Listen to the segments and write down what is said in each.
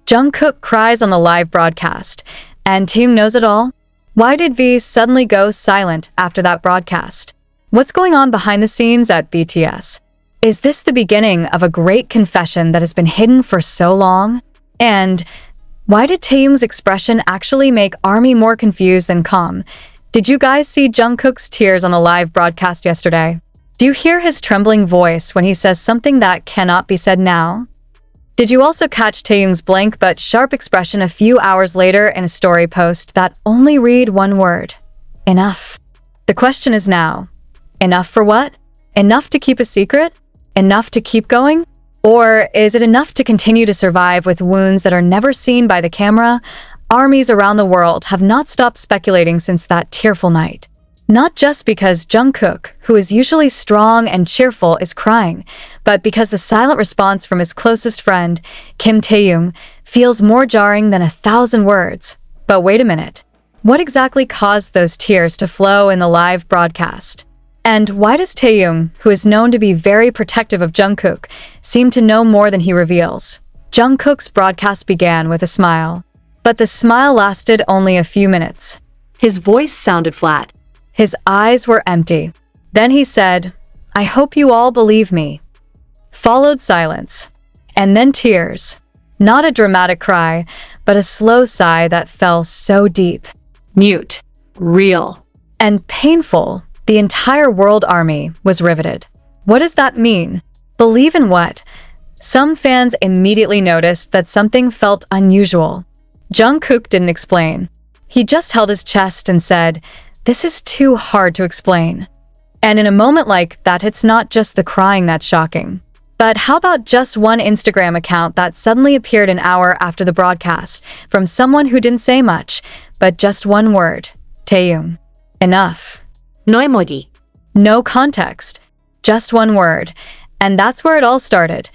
Jungkook cries on the live broadcast, and Taehyung knows it all. Why did V suddenly go silent after that broadcast? What's going on behind the scenes at BTS? Is this the beginning of a great confession that has been hidden for so long? And why did Taehyung's expression actually make ARMY more confused than calm? Did you guys see Jungkook's tears on the live broadcast yesterday? Do you hear his trembling voice when he says something that cannot be said now? Did you also catch Taehyung's blank but sharp expression a few hours later in a story post that only read one word? Enough. The question is now, enough for what? Enough to keep a secret? Enough to keep going? Or is it enough to continue to survive with wounds that are never seen by the camera? Armies around the world have not stopped speculating since that tearful night. Not just because Jungkook, who is usually strong and cheerful, is crying, but because the silent response from his closest friend, Kim Taehyung, feels more jarring than 1,000 words. But wait a minute. What exactly caused those tears to flow in the live broadcast? And why does Taehyung, who is known to be very protective of Jungkook, seem to know more than he reveals? Jungkook's broadcast began with a smile. But the smile lasted only a few minutes. His voice sounded flat. His eyes were empty. Then he said, "I hope you all believe me." Followed silence. And then tears. Not a dramatic cry, but a slow sigh that fell so deep. Mute. Real. And painful. The entire world army was riveted. What does that mean? Believe in what? Some fans immediately noticed that something felt unusual. Jungkook didn't explain. He just held his chest and said, "This is too hard to explain." And in a moment like that, it's not just the crying that's shocking. But how about just one Instagram account that suddenly appeared an hour after the broadcast from someone who didn't say much, but just one word, Taehyung. Enough. No emoji. No context. Just one word. And that's where it all started.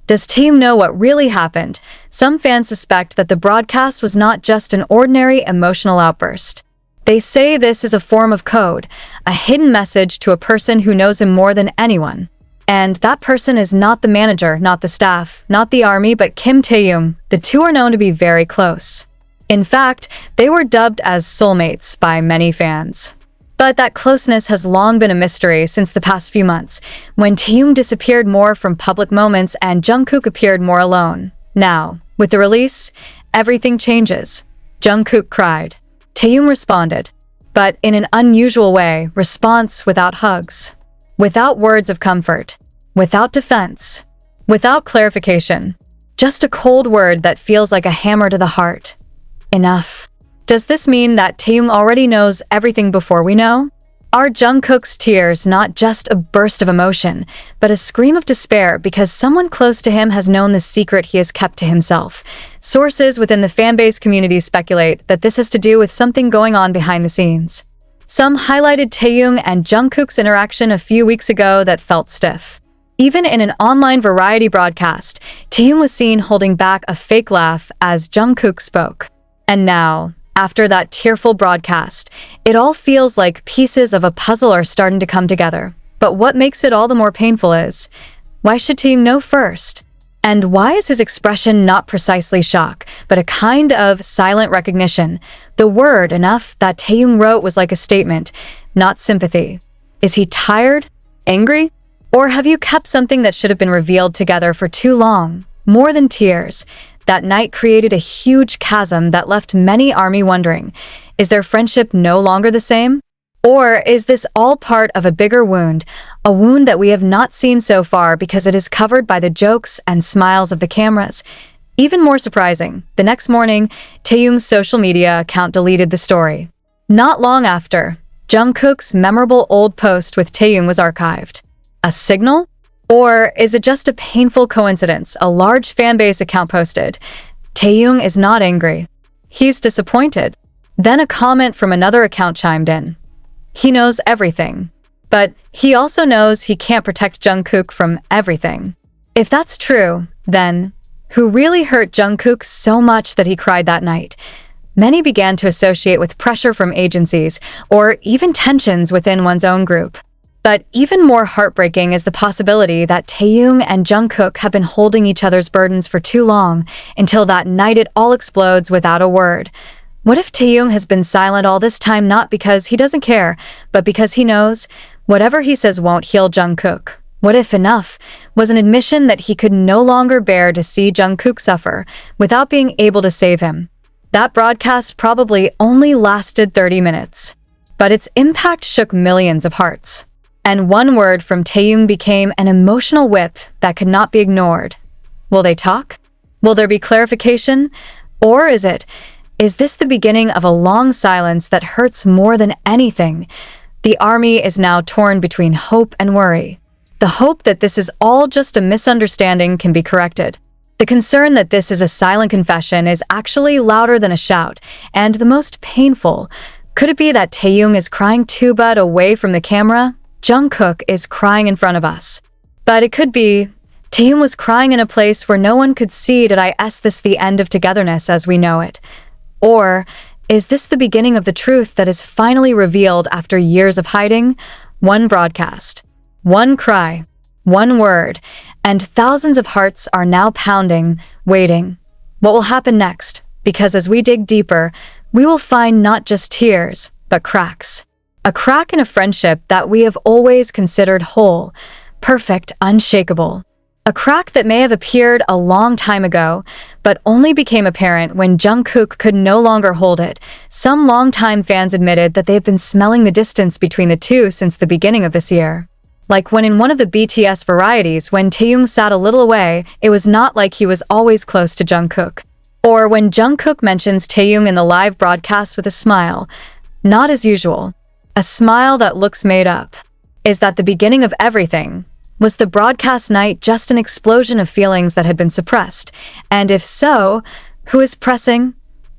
Does Taehyung know what really happened? Some fans suspect that the broadcast was not just an ordinary emotional outburst. They say this is a form of code, a hidden message to a person who knows him more than anyone. And that person is not the manager, not the staff, not the army, but Kim Taehyung. The two are known to be very close. In fact, they were dubbed as soulmates by many fans. But that closeness has long been a mystery since the past few months, when Taehyung disappeared more from public moments and Jungkook appeared more alone. Now, with the release, everything changes. Jungkook cried. Taehyung responded, but in an unusual way, response without hugs, without words of comfort, without defense, without clarification, just a cold word that feels like a hammer to the heart. Enough. Does this mean that Taehyung already knows everything before we know? Are Jungkook's tears not just a burst of emotion, but a scream of despair because someone close to him has known the secret he has kept to himself? Sources within the fanbase community speculate that this has to do with something going on behind the scenes. Some highlighted Taehyung and Jungkook's interaction a few weeks ago that felt stiff. Even in an online variety broadcast, Taehyung was seen holding back a fake laugh as Jungkook spoke. And now, after that tearful broadcast, it all feels like pieces of a puzzle are starting to come together. But what makes it all the more painful is, why should Taehyung know first? And why is his expression not precisely shock, but a kind of silent recognition? The word enough that Taehyung wrote was like a statement, not sympathy. Is he tired? Angry? Or have you kept something that should have been revealed together for too long? More than tears. That night created a huge chasm that left many army wondering, is their friendship no longer the same? Or is this all part of a bigger wound, a wound that we have not seen so far because it is covered by the jokes and smiles of the cameras? Even more surprising, the next morning, Taehyung's social media account deleted the story. Not long after, Jungkook's memorable old post with Taehyung was archived. A signal? Or is it just a painful coincidence a large fanbase account posted? Taehyung is not angry. He's disappointed. Then a comment from another account chimed in. He knows everything. But he also knows he can't protect Jungkook from everything. If that's true, then who really hurt Jungkook so much that he cried that night? Many began to associate with pressure from agencies or even tensions within one's own group. But even more heartbreaking is the possibility that Taehyung and Jungkook have been holding each other's burdens for too long until that night it all explodes without a word. What if Taehyung has been silent all this time not because he doesn't care, but because he knows whatever he says won't heal Jungkook? What if enough was an admission that he could no longer bear to see Jungkook suffer without being able to save him? That broadcast probably only lasted 30 minutes, but its impact shook millions of hearts. And one word from Taehyung became an emotional whip that could not be ignored. Will they talk? Will there be clarification? Or is this the beginning of a long silence that hurts more than anything? The army is now torn between hope and worry. The hope that this is all just a misunderstanding can be corrected. The concern that this is a silent confession is actually louder than a shout, and the most painful. Could it be that Taehyung is crying too but away from the camera? Jungkook is crying in front of us. But it could be Taehyung was crying in a place where no one could see. Did I ask this the end of togetherness as we know it? Or is this the beginning of the truth that is finally revealed after years of hiding? One broadcast, one cry, one word, and thousands of hearts are now pounding, waiting. What will happen next? Because as we dig deeper, we will find not just tears, but cracks. A crack in a friendship that we have always considered whole, perfect, unshakable. A crack that may have appeared a long time ago, but only became apparent when Jungkook could no longer hold it. Some longtime fans admitted that they have been smelling the distance between the two since the beginning of this year. Like when in one of the BTS varieties, when Taehyung sat a little away, it was not like he was always close to Jungkook. Or when Jungkook mentions Taehyung in the live broadcast with a smile, not as usual. A smile that looks made up. Is that the beginning of everything? Was the broadcast night just an explosion of feelings that had been suppressed? And if so, who is pressing?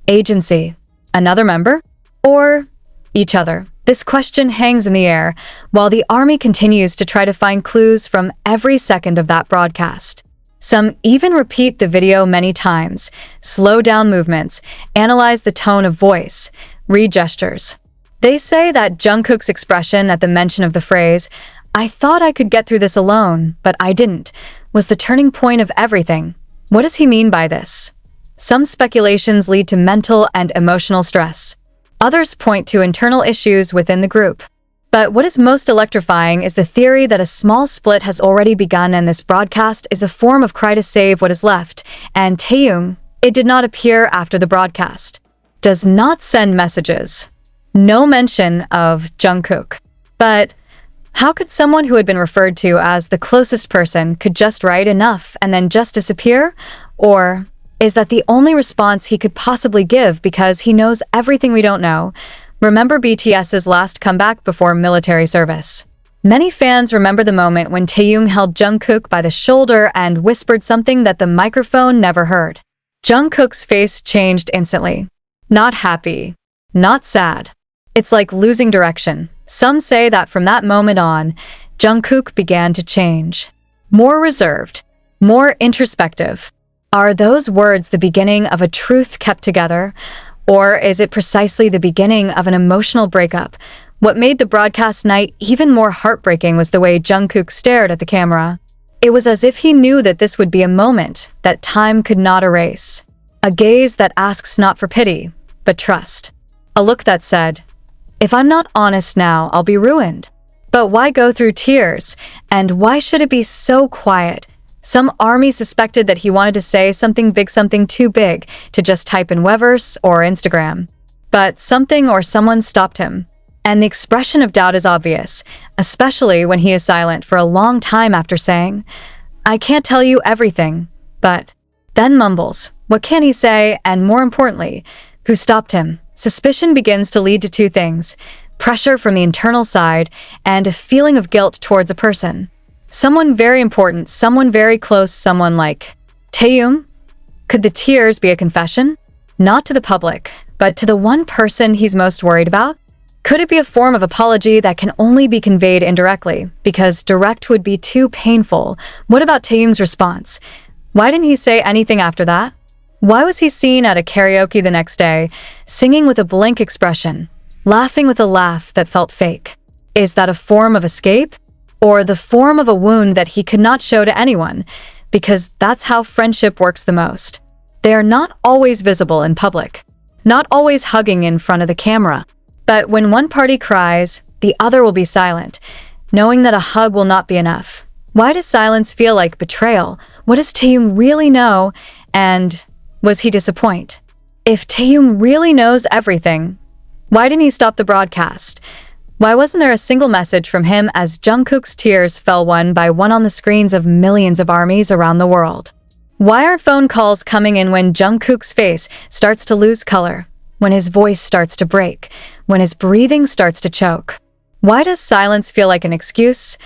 Agency? Another member? Or each other? This question hangs in the air while the army continues to try to find clues from every second of that broadcast. Some even repeat the video many times, slow down movements, analyze the tone of voice, read gestures. They say that Jungkook's expression at the mention of the phrase, "I thought I could get through this alone, but I didn't," was the turning point of everything. What does he mean by this? Some speculations lead to mental and emotional stress. Others point to internal issues within the group. But what is most electrifying is the theory that a small split has already begun and this broadcast is a form of cry to save what is left, and Taehyung, it did not appear after the broadcast, does not send messages. No mention of Jungkook. But how could someone who had been referred to as the closest person could just write enough and then just disappear? Or is that the only response he could possibly give because he knows everything we don't know? Remember BTS's last comeback before military service. Many fans remember the moment when Taehyung held Jungkook by the shoulder and whispered something that the microphone never heard. Jungkook's face changed instantly. Not happy. Not sad. It's like losing direction. Some say that from that moment on, Jungkook began to change. More reserved. More introspective. Are those words the beginning of a truth kept together? Or is it precisely the beginning of an emotional breakup? What made the broadcast night even more heartbreaking was the way Jungkook stared at the camera. It was as if he knew that this would be a moment that time could not erase. A gaze that asks not for pity, but trust. A look that said, "If I'm not honest now, I'll be ruined." But why go through tears? And why should it be so quiet? Some army suspected that he wanted to say something big, something too big, to just type in Weverse or Instagram. But something or someone stopped him. And the expression of doubt is obvious, especially when he is silent for a long time after saying, "I can't tell you everything," but then mumbles. What can he say? And more importantly, who stopped him? Suspicion begins to lead to two things: pressure from the internal side and a feeling of guilt towards a person. Someone very important, someone very close, someone like Taehyung. Could the tears be a confession? Not to the public, but to the one person he's most worried about? Could it be a form of apology that can only be conveyed indirectly, because direct would be too painful? What about Taehyung's response? Why didn't he say anything after that? Why was he seen at a karaoke the next day, singing with a blank expression, laughing with a laugh that felt fake? Is that a form of escape? Or the form of a wound that he could not show to anyone? Because that's how friendship works the most. They are not always visible in public, not always hugging in front of the camera. But when one party cries, the other will be silent, knowing that a hug will not be enough. Why does silence feel like betrayal? What does Taehyung really know? And was he disappointed? If Taehyung really knows everything, why didn't he stop the broadcast? Why wasn't there a single message from him as Jungkook's tears fell one by one on the screens of millions of armies around the world? Why aren't phone calls coming in when Jungkook's face starts to lose color, when his voice starts to break, when his breathing starts to choke? Why does silence feel like an excuse?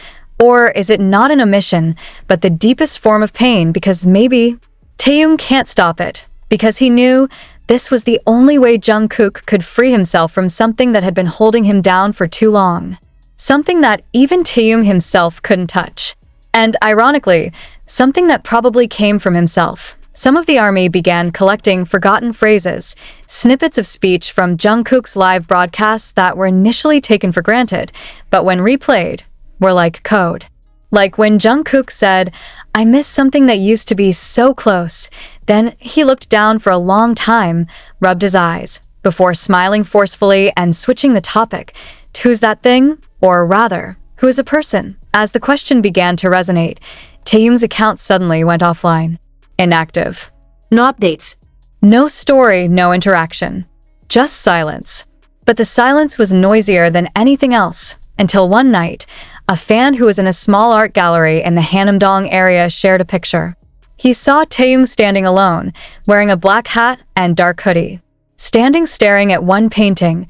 Or is it not an omission, but the deepest form of pain because maybe Taehyung can't stop it, because he knew this was the only way Jungkook could free himself from something that had been holding him down for too long. Something that even Taehyung himself couldn't touch. And ironically, something that probably came from himself. Some of the army began collecting forgotten phrases, snippets of speech from Jungkook's live broadcasts that were initially taken for granted, but when replayed, were like code. Like when Jungkook said, "I miss something that used to be so close." Then he looked down for a long time, rubbed his eyes, before smiling forcefully and switching the topic. Who's that thing? Or rather, who is a person? As the question began to resonate, Taehyung's account suddenly went offline. Inactive. No updates. No story, no interaction. Just silence. But the silence was noisier than anything else, until one night, a fan who was in a small art gallery in the Hanamdong area shared a picture. He saw Taehyung standing alone, wearing a black hat and dark hoodie. Standing staring at one painting,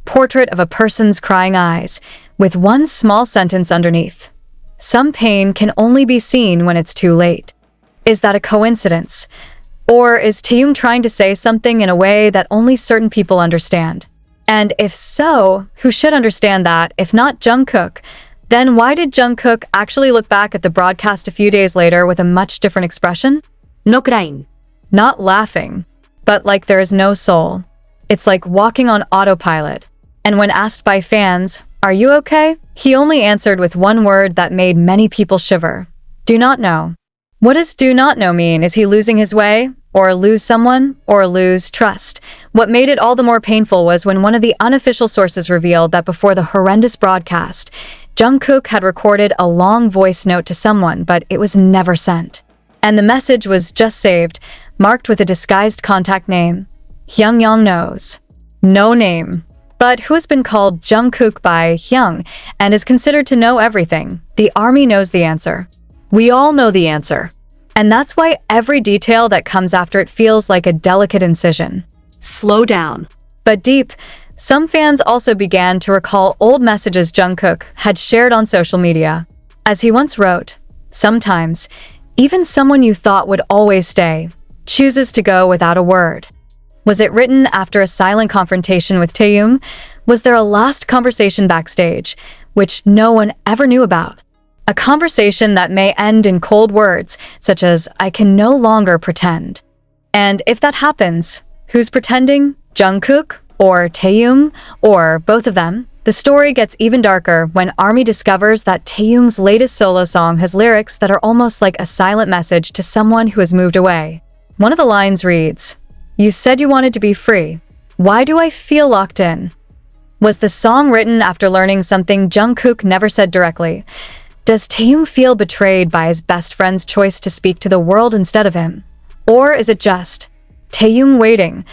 portrait of a person's crying eyes, with one small sentence underneath. Some pain can only be seen when it's too late. Is that a coincidence? Or is Taehyung trying to say something in a way that only certain people understand? And if so, who should understand that, if not Jungkook? Then why did Jungkook actually look back at the broadcast a few days later with a much different expression? No crying. Not laughing, but like there is no soul. It's like walking on autopilot. And when asked by fans, "Are you okay?" he only answered with one word that made many people shiver. Do not know. What does do not know mean? Is he losing his way? Or lose someone? Or lose trust? What made it all the more painful was when one of the unofficial sources revealed that before the horrendous broadcast, Jungkook had recorded a long voice note to someone, but it was never sent. And the message was just saved, marked with a disguised contact name. Hyung knows. No name. But who has been called Jungkook by Hyung and is considered to know everything? The army knows the answer. We all know the answer. And that's why every detail that comes after it feels like a delicate incision. Slow down. But deep, some fans also began to recall old messages Jungkook had shared on social media. As he once wrote, "Sometimes, even someone you thought would always stay, chooses to go without a word." Was it written after a silent confrontation with Taehyung? Was there a last conversation backstage, which no one ever knew about? A conversation that may end in cold words, such as, "I can no longer pretend." And if that happens, who's pretending? Jungkook? Or Taehyung? Or both of them? The story gets even darker when ARMY discovers that Taehyung's latest solo song has lyrics that are almost like a silent message to someone who has moved away. One of the lines reads, "You said you wanted to be free. Why do I feel locked in?" Was the song written after learning something Jungkook never said directly? Does Taehyung feel betrayed by his best friend's choice to speak to the world instead of him? Or is it just Taehyung waiting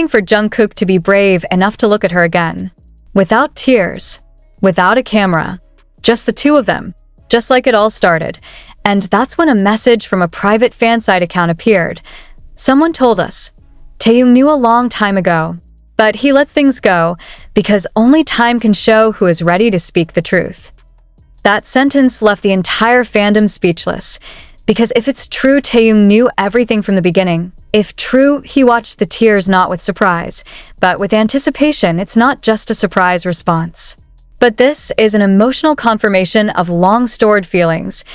for Jungkook to be brave enough to look at her again? Without tears, without a camera, just the two of them, just like it all started. And that's when a message from a private fan site account appeared. Someone told us, Taehyung knew a long time ago, but he lets things go because only time can show who is ready to speak the truth. That sentence left the entire fandom speechless, because if it's true Taehyung knew everything from the beginning, if true he watched the tears not with surprise, but with anticipation, it's not just a surprise response. But this is an emotional confirmation of long-stored feelings.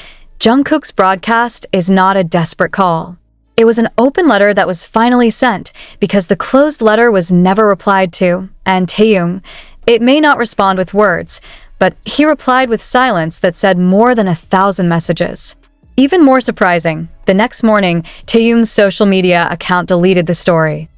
Jungkook's broadcast is not a desperate call. It was an open letter that was finally sent, because the closed letter was never replied to, and Taehyung, it may not respond with words, but he replied with silence that said more than 1,000 messages. Even more surprising, the next morning, Taehyung's social media account deleted the story.